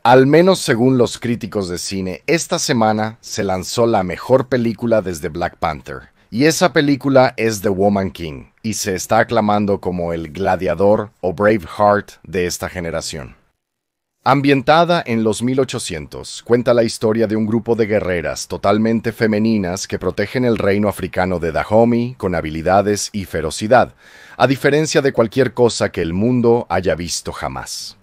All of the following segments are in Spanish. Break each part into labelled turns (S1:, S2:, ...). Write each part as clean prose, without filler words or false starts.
S1: Al menos según los críticos de cine, esta semana se lanzó la mejor película desde Black Panther. Y esa película es The Woman King, y se está aclamando como el gladiador o Braveheart de esta generación. Ambientada en los 1800, cuenta la historia de un grupo de guerreras totalmente femeninas que protegen el reino africano de Dahomey con habilidades y ferocidad, a diferencia de cualquier cosa que el mundo haya visto jamás.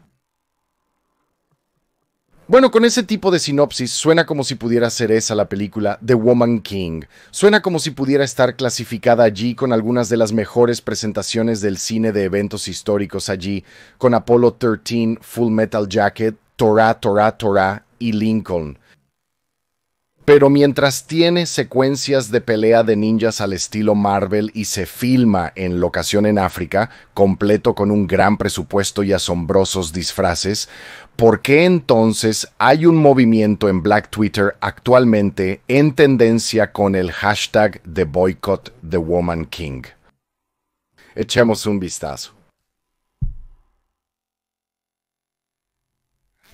S1: Bueno, con ese tipo de sinopsis suena como si pudiera ser esa la película The Woman King. Suena como si pudiera estar clasificada allí con algunas de las mejores presentaciones del cine de eventos históricos allí, con Apollo 13, Full Metal Jacket, Torah y Lincoln. Pero mientras tiene secuencias de pelea de ninjas al estilo Marvel y se filma en locación en África, completo con un gran presupuesto y asombrosos disfraces, ¿por qué entonces hay un movimiento en Black Twitter actualmente en tendencia con el hashtag de Boycott the Woman King? Echemos un vistazo.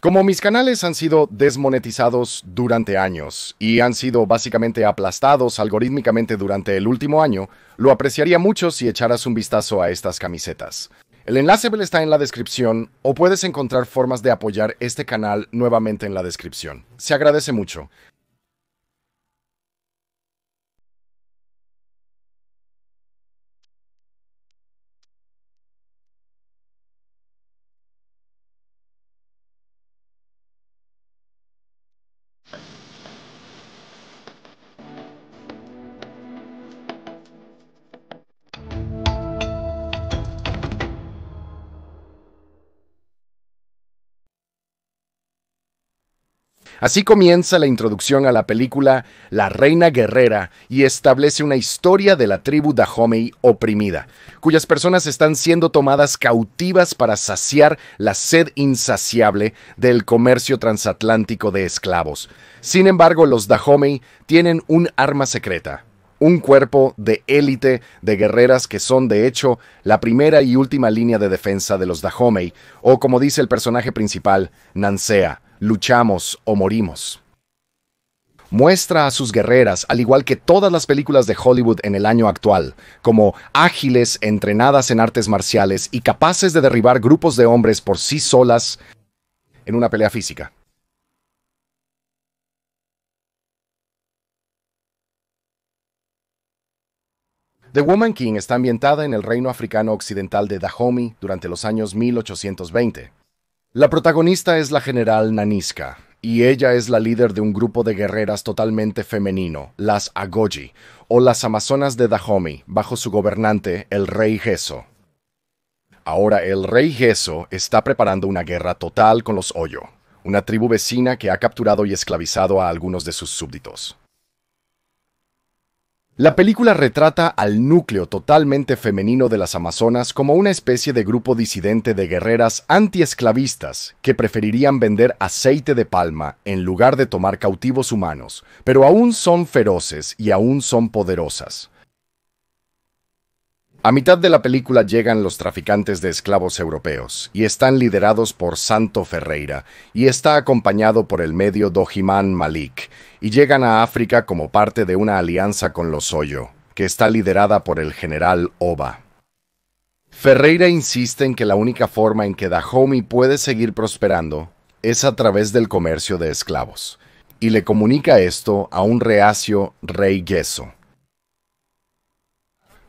S1: Como mis canales han sido desmonetizados durante años y han sido básicamente aplastados algorítmicamente durante el último año, lo apreciaría mucho si echaras un vistazo a estas camisetas. El enlace está en la descripción o puedes encontrar formas de apoyar este canal nuevamente en la descripción. Se agradece mucho. Así comienza la introducción a la película La Reina Guerrera y establece una historia de la tribu Dahomey oprimida, cuyas personas están siendo tomadas cautivas para saciar la sed insaciable del comercio transatlántico de esclavos. Sin embargo, los Dahomey tienen un arma secreta. Un cuerpo de élite de guerreras que son, de hecho, la primera y última línea de defensa de los Dahomey, o como dice el personaje principal, Nansea, luchamos o morimos. Muestra a sus guerreras, al igual que todas las películas de Hollywood en el año actual, como ágiles, entrenadas en artes marciales y capaces de derribar grupos de hombres por sí solas en una pelea física. The Woman King está ambientada en el reino africano occidental de Dahomey durante los años 1820. La protagonista es la general Nanisca, y ella es la líder de un grupo de guerreras totalmente femenino, las Agoji, o las Amazonas de Dahomey, bajo su gobernante, el Rey Gesso. Ahora, el Rey Gesso está preparando una guerra total con los Oyo, una tribu vecina que ha capturado y esclavizado a algunos de sus súbditos. La película retrata al núcleo totalmente femenino de las Amazonas como una especie de grupo disidente de guerreras antiesclavistas que preferirían vender aceite de palma en lugar de tomar cautivos humanos, pero aún son feroces y aún son poderosas. A mitad de la película llegan los traficantes de esclavos europeos, y están liderados por Santo Ferreira, y está acompañado por el medio Dohiman Malik, y llegan a África como parte de una alianza con los Oyo, que está liderada por el general Oba. Ferreira insiste en que la única forma en que Dahomey puede seguir prosperando es a través del comercio de esclavos, y le comunica esto a un reacio Rey Gesso.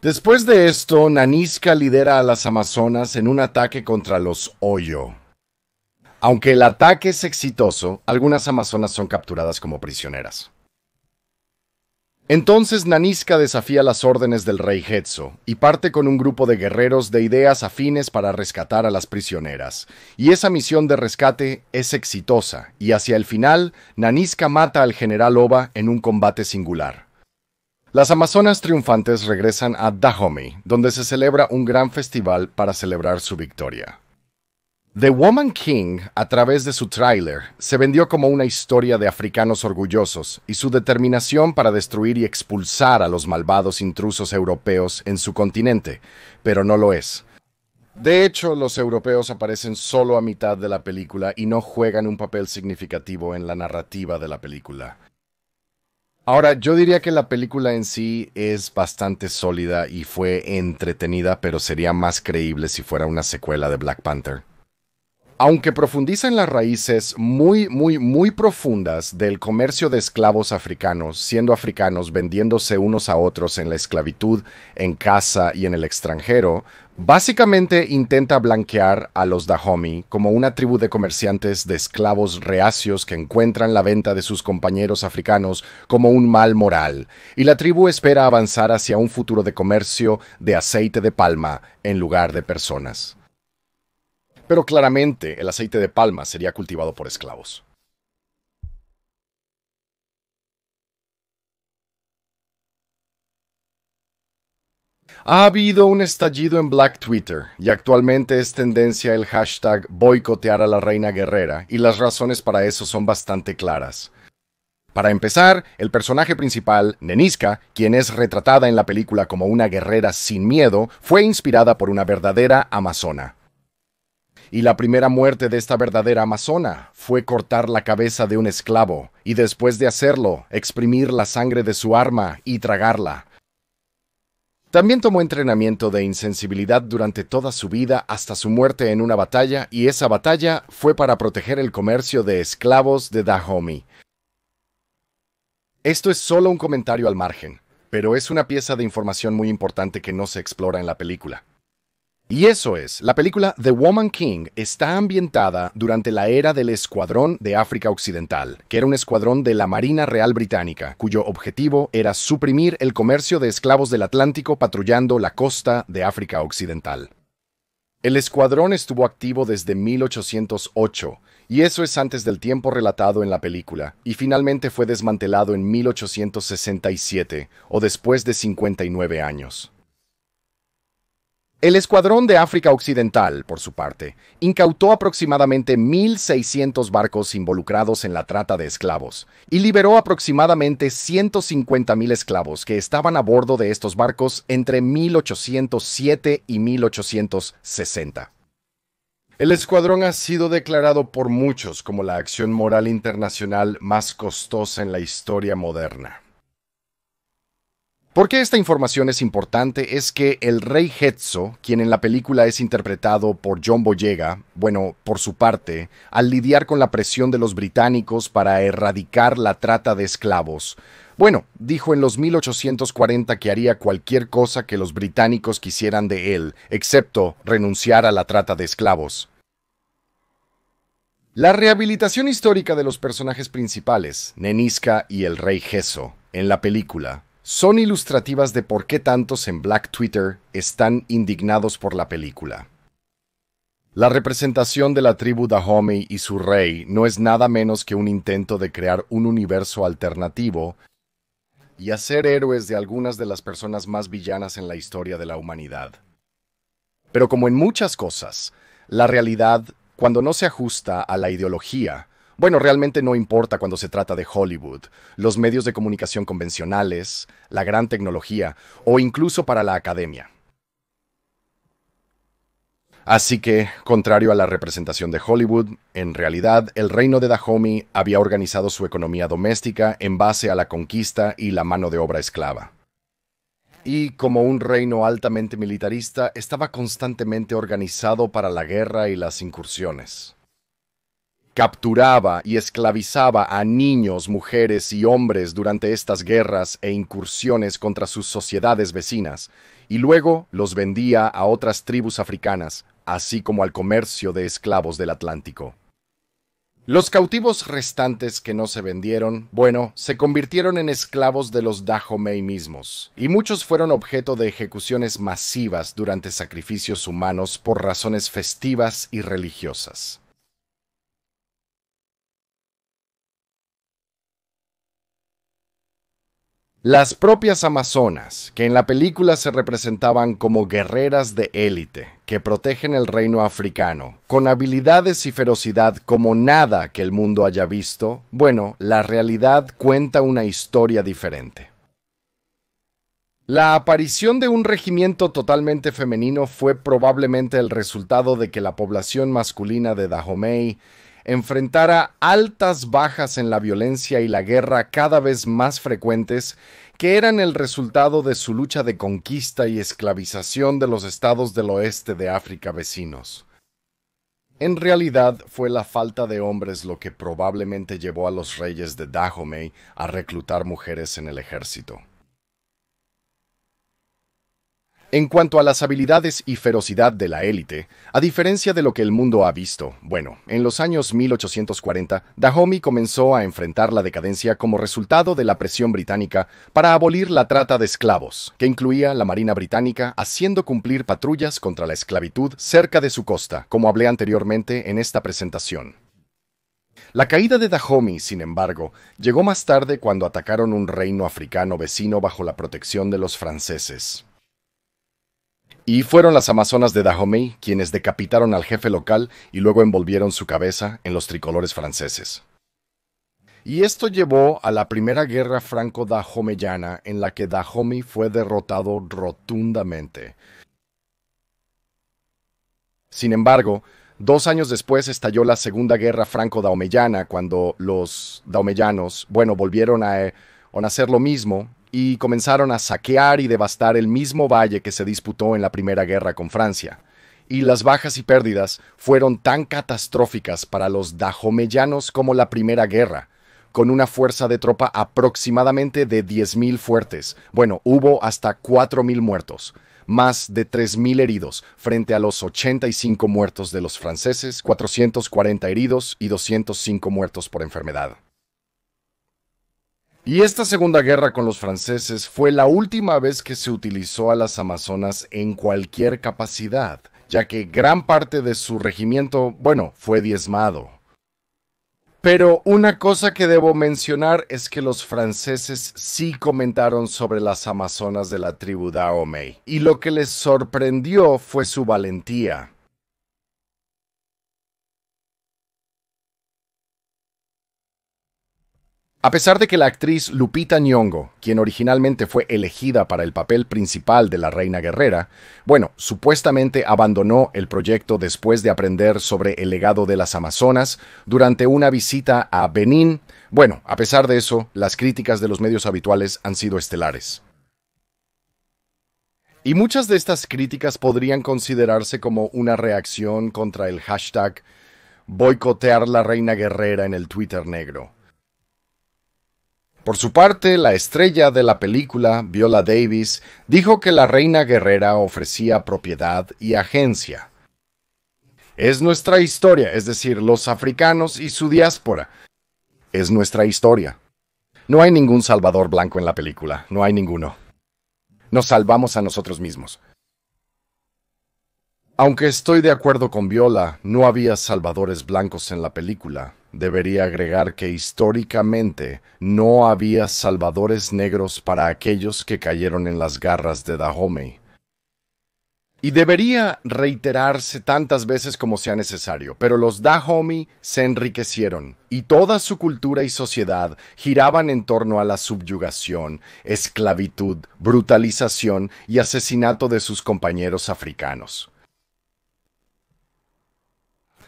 S1: Después de esto, Nanisca lidera a las Amazonas en un ataque contra los Oyo. Aunque el ataque es exitoso, algunas Amazonas son capturadas como prisioneras. Entonces Nanisca desafía las órdenes del Rey Gesso y parte con un grupo de guerreros de ideas afines para rescatar a las prisioneras. Y esa misión de rescate es exitosa, y hacia el final, Nanisca mata al general Oba en un combate singular. Las Amazonas triunfantes regresan a Dahomey, donde se celebra un gran festival para celebrar su victoria. The Woman King, a través de su tráiler, se vendió como una historia de africanos orgullosos y su determinación para destruir y expulsar a los malvados intrusos europeos en su continente, pero no lo es. De hecho, los europeos aparecen solo a mitad de la película y no juegan un papel significativo en la narrativa de la película. Ahora, yo diría que la película en sí es bastante sólida y fue entretenida, pero sería más creíble si fuera una secuela de Black Panther. Aunque profundiza en las raíces muy profundas del comercio de esclavos africanos, siendo africanos vendiéndose unos a otros en la esclavitud en casa y en el extranjero, básicamente intenta blanquear a los Dahomey como una tribu de comerciantes de esclavos reacios que encuentran la venta de sus compañeros africanos como un mal moral, y la tribu espera avanzar hacia un futuro de comercio de aceite de palma en lugar de personas. Pero claramente el aceite de palma sería cultivado por esclavos. Ha habido un estallido en Black Twitter y actualmente es tendencia el hashtag boicotear a la reina guerrera y las razones para eso son bastante claras. Para empezar, el personaje principal, Neniska, quien es retratada en la película como una guerrera sin miedo, fue inspirada por una verdadera amazona. Y la primera muerte de esta verdadera amazona fue cortar la cabeza de un esclavo, y después de hacerlo, exprimir la sangre de su arma y tragarla. También tomó entrenamiento de insensibilidad durante toda su vida hasta su muerte en una batalla, y esa batalla fue para proteger el comercio de esclavos de Dahomey. Esto es solo un comentario al margen, pero es una pieza de información muy importante que no se explora en la película. Y eso es, la película The Woman King está ambientada durante la era del Escuadrón de África Occidental, que era un escuadrón de la Marina Real Británica, cuyo objetivo era suprimir el comercio de esclavos del Atlántico patrullando la costa de África Occidental. El escuadrón estuvo activo desde 1808, y eso es antes del tiempo relatado en la película, y finalmente fue desmantelado en 1867, o después de 59 años. El Escuadrón de África Occidental, por su parte, incautó aproximadamente 1.600 barcos involucrados en la trata de esclavos y liberó aproximadamente 150.000 esclavos que estaban a bordo de estos barcos entre 1807 y 1860. El escuadrón ha sido declarado por muchos como la acción moral internacional más costosa en la historia moderna. ¿Por qué esta información es importante? Es que el rey Hetzo, quien en la película es interpretado por John Boyega, bueno, por su parte, al lidiar con la presión de los británicos para erradicar la trata de esclavos, bueno, dijo en los 1840 que haría cualquier cosa que los británicos quisieran de él, excepto renunciar a la trata de esclavos. La rehabilitación histórica de los personajes principales, Neniska y el rey Hetzo, en la película, son ilustrativas de por qué tantos en Black Twitter están indignados por la película. La representación de la tribu Dahomey y su rey no es nada menos que un intento de crear un universo alternativo y hacer héroes de algunas de las personas más villanas en la historia de la humanidad. Pero como en muchas cosas, la realidad, cuando no se ajusta a la ideología, bueno, realmente no importa cuando se trata de Hollywood, los medios de comunicación convencionales, la gran tecnología o incluso para la academia. Así que, contrario a la representación de Hollywood, en realidad el reino de Dahomey había organizado su economía doméstica en base a la conquista y la mano de obra esclava. Y como un reino altamente militarista, estaba constantemente organizado para la guerra y las incursiones. Capturaba y esclavizaba a niños, mujeres y hombres durante estas guerras e incursiones contra sus sociedades vecinas, y luego los vendía a otras tribus africanas, así como al comercio de esclavos del Atlántico. Los cautivos restantes que no se vendieron, bueno, se convirtieron en esclavos de los Dahomey mismos, y muchos fueron objeto de ejecuciones masivas durante sacrificios humanos por razones festivas y religiosas. Las propias amazonas, que en la película se representaban como guerreras de élite, que protegen el reino africano, con habilidades y ferocidad como nada que el mundo haya visto, bueno, la realidad cuenta una historia diferente. La aparición de un regimiento totalmente femenino fue probablemente el resultado de que la población masculina de Dahomey enfrentara altas bajas en la violencia y la guerra cada vez más frecuentes, que eran el resultado de su lucha de conquista y esclavización de los estados del oeste de África vecinos. En realidad fue la falta de hombres lo que probablemente llevó a los reyes de Dahomey a reclutar mujeres en el ejército. En cuanto a las habilidades y ferocidad de la élite, a diferencia de lo que el mundo ha visto, bueno, en los años 1840, Dahomey comenzó a enfrentar la decadencia como resultado de la presión británica para abolir la trata de esclavos, que incluía la Marina Británica haciendo cumplir patrullas contra la esclavitud cerca de su costa, como hablé anteriormente en esta presentación. La caída de Dahomey, sin embargo, llegó más tarde cuando atacaron un reino africano vecino bajo la protección de los franceses. Y fueron las amazonas de Dahomey quienes decapitaron al jefe local y luego envolvieron su cabeza en los tricolores franceses. Y esto llevó a la primera guerra franco-dahomeyana en la que Dahomey fue derrotado rotundamente. Sin embargo, 2 años después estalló la segunda guerra franco-dahomeyana cuando los dahomeyanos, volvieron a hacer lo mismo y comenzaron a saquear y devastar el mismo valle que se disputó en la Primera Guerra con Francia. Y las bajas y pérdidas fueron tan catastróficas para los dahomeyanos como la Primera Guerra, con una fuerza de tropa aproximadamente de 10.000 fuertes. Hubo hasta 4.000 muertos, más de 3.000 heridos, frente a los 85 muertos de los franceses, 440 heridos y 205 muertos por enfermedad. Y esta segunda guerra con los franceses fue la última vez que se utilizó a las amazonas en cualquier capacidad, ya que gran parte de su regimiento, fue diezmado. Pero una cosa que debo mencionar es que los franceses sí comentaron sobre las amazonas de la tribu Dahomey, y lo que les sorprendió fue su valentía. A pesar de que la actriz Lupita Nyong'o, quien originalmente fue elegida para el papel principal de la Reina Guerrera, supuestamente abandonó el proyecto después de aprender sobre el legado de las Amazonas durante una visita a Benín. A pesar de eso, las críticas de los medios habituales han sido estelares. Y muchas de estas críticas podrían considerarse como una reacción contra el hashtag boicotear la Reina Guerrera en el Twitter negro. Por su parte, la estrella de la película, Viola Davis, dijo que la Reina Guerrera ofrecía propiedad y agencia. Es nuestra historia, es decir, los africanos y su diáspora. Es nuestra historia. No hay ningún salvador blanco en la película, no hay ninguno. Nos salvamos a nosotros mismos. Aunque estoy de acuerdo con Viola, no había salvadores blancos en la película. Debería agregar que históricamente no había salvadores negros para aquellos que cayeron en las garras de Dahomey. Y debería reiterarse tantas veces como sea necesario, pero los Dahomey se enriquecieron y toda su cultura y sociedad giraban en torno a la subyugación, esclavitud, brutalización y asesinato de sus compañeros africanos.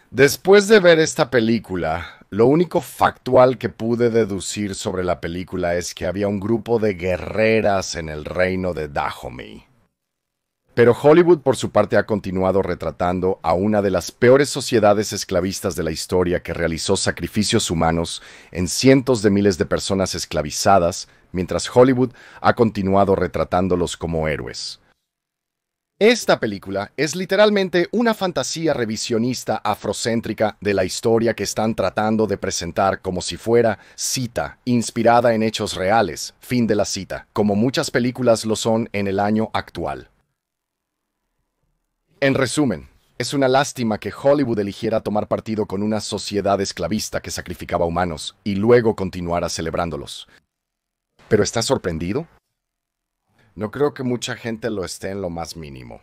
S1: Después de ver esta película, lo único factual que pude deducir sobre la película es que había un grupo de guerreras en el reino de Dahomey. Pero Hollywood por su parte ha continuado retratando a una de las peores sociedades esclavistas de la historia que realizó sacrificios humanos en cientos de miles de personas esclavizadas, mientras Hollywood ha continuado retratándolos como héroes. Esta película es literalmente una fantasía revisionista afrocéntrica de la historia que están tratando de presentar como si fuera cita, inspirada en hechos reales, fin de la cita, como muchas películas lo son en el año actual. En resumen, es una lástima que Hollywood eligiera tomar partido con una sociedad esclavista que sacrificaba humanos y luego continuara celebrándolos. ¿Pero estás sorprendido? No creo que mucha gente lo esté en lo más mínimo.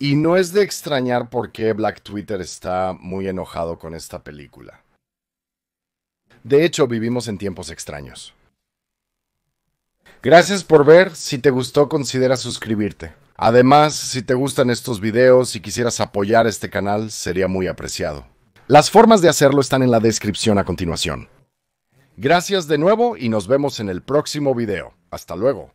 S1: Y no es de extrañar por qué Black Twitter está muy enojado con esta película. De hecho, vivimos en tiempos extraños. Gracias por ver. Si te gustó, considera suscribirte. Además, si te gustan estos videos y quisieras apoyar este canal, sería muy apreciado. Las formas de hacerlo están en la descripción a continuación. Gracias de nuevo y nos vemos en el próximo video. Hasta luego.